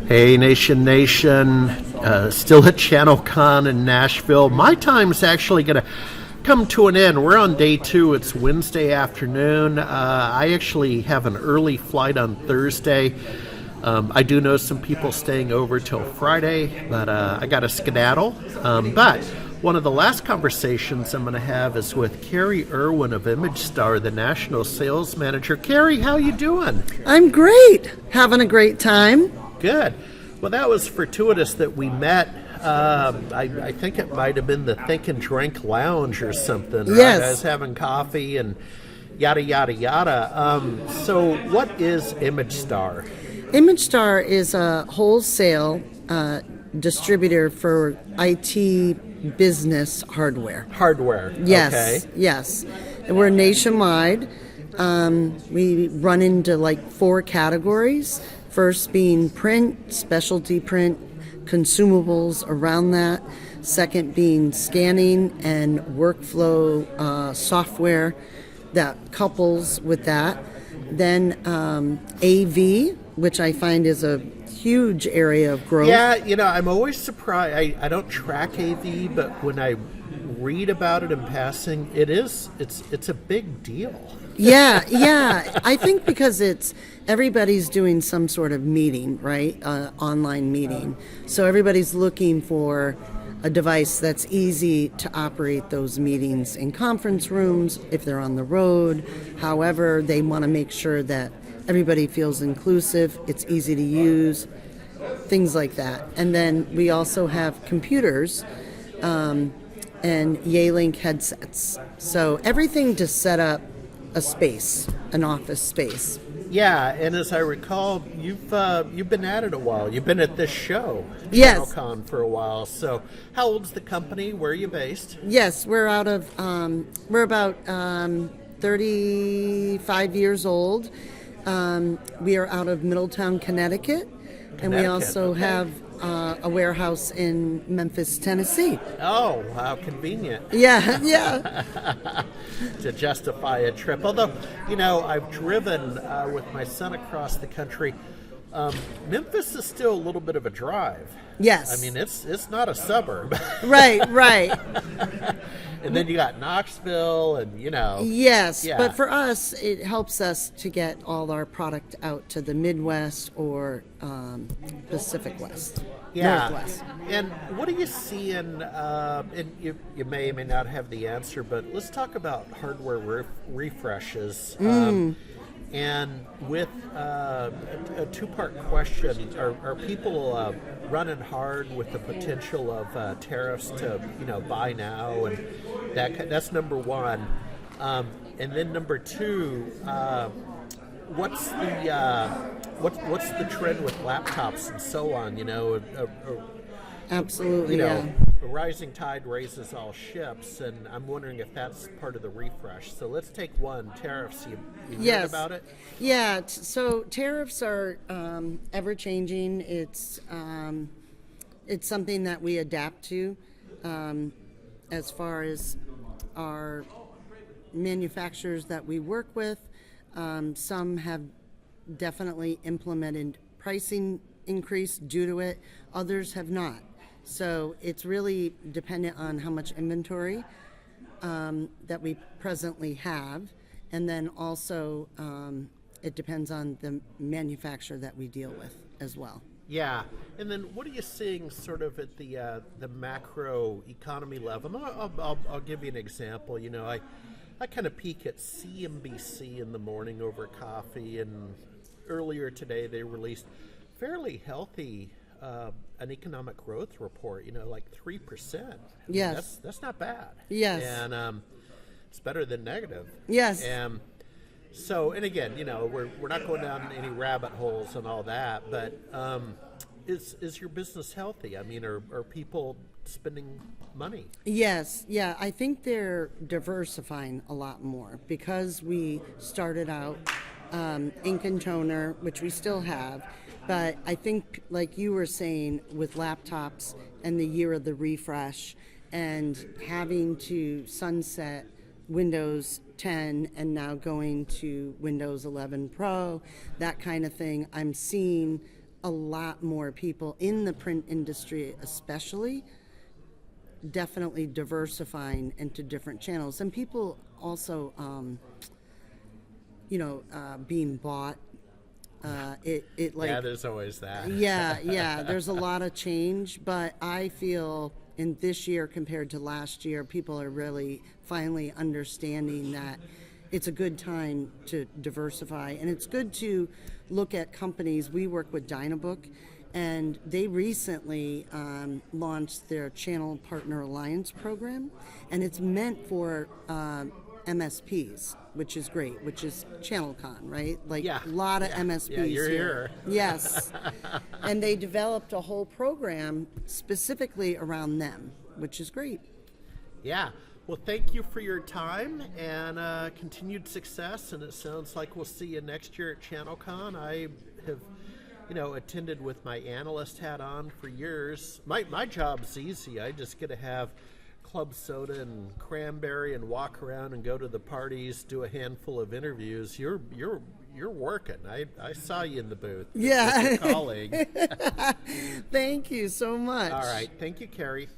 Hey, Nation, still at ChannelCon in Nashville. My time's actually going to come to an end. We're on day 2. It's Wednesday afternoon. I actually have an early flight on Thursday. I do know some people staying over till Friday, but I got to skedaddle. But one of the last conversations I'm going to have is with Carrie Erwin of ImageStar, the national sales manager. Carrie, how you doing? I'm great. Having a great time. Good. Well, that was fortuitous that we met. I think it might have been the Think and Drink Lounge or something. Yes. Right? I was having coffee and yada, yada, yada. So what is ImageStar? ImageStar is a wholesale distributor for IT business hardware. Hardware. Yes. Okay. Yes. And we're nationwide. We run into like 4 categories. First being print, specialty print, consumables around that. Second being scanning and workflow software that couples with that. Then AV, which I find is a huge area of growth. Yeah, I'm always surprised. I don't track AV, but when I read about it in passing, it's a big deal. Yeah. I think because everybody's doing some sort of meeting, right? Online meeting. So everybody's looking for a device that's easy to operate those meetings in conference rooms, if they're on the road. However, they want to make sure that everybody feels inclusive, it's easy to use, things like that. And then we also have computers and Yealink headsets. So everything to set up a space, an office space. Yeah, and as I recall, you've been at it a while. You've been at this show, Yes. ChannelCon, for a while. So, how old's the company? Where are you based? Yes, we're about 35 years old. We are out of Middletown, Connecticut, and we also okay. have a warehouse in Memphis, Tennessee. Oh, how convenient. Yeah. To justify a trip. Although, I've driven with my son across the country. Memphis is still a little bit of a drive. Yes. I mean, it's not a suburb. Right. And then you got Knoxville and, Yes, Yeah. but for us, it helps us to get all our product out to the Midwest or Pacific West, Northwest. And what are you seeing, and you may or may not have the answer, but let's talk about hardware refreshes. And with a 2-part question, are people running hard with the potential of tariffs to buy now, and that's number one. And then number 2, what's the trend with laptops and so on? Absolutely, yeah. A rising tide raises all ships, and I'm wondering if that's part of the refresh. So let's take one, tariffs. You heard about it? Yeah, so tariffs are ever-changing. It's something that we adapt to as far as our manufacturers that we work with. Some have definitely implemented pricing increase due to it. Others have not. So it's really dependent on how much inventory that we presently have. And then also it depends on the manufacturer that we deal with as well. Yeah, and then what are you seeing sort of at the macro economy level? I'll give you an example. I kind of peek at CNBC in the morning over coffee, and earlier today they released fairly healthy an economic growth report. Like 3%. Yes, that's not bad. Yes, and it's better than negative. Yes. So, and again, we're not going down any rabbit holes and all that, but is your business healthy? I mean, are people spending money? Yes, yeah. I think they're diversifying a lot more because we started out ink and toner, which we still have, but I think, like you were saying, with laptops and the year of the refresh and having to sunset Windows 10 and now going to Windows 11 Pro, that kind of thing, I'm seeing a lot more people in the print industry, especially, definitely diversifying into different channels, and people also, being bought. Yeah, there's always that. Yeah, there's a lot of change, but I feel in this year compared to last year, people are really finally understanding that it's a good time to diversify, and it's good to look at companies. We work with Dynabook, and they recently launched their Channel Partner Alliance program, and it's meant for MSPs, which is great, which is ChannelCon, right? Like Yeah. a lot of Yeah. MSPs Yeah, you're here. Yes. And they developed a whole program specifically around them, which is great. Yeah. Well, thank you for your time and continued success. And it sounds like we'll see you next year at ChannelCon. I have, attended with my analyst hat on for years. My job's easy. I just get to have club soda and cranberry and walk around and go to the parties, do a handful of interviews. You're working. I saw you in the booth. Yeah. With your colleague. Thank you so much. All right. Thank you, Carrie.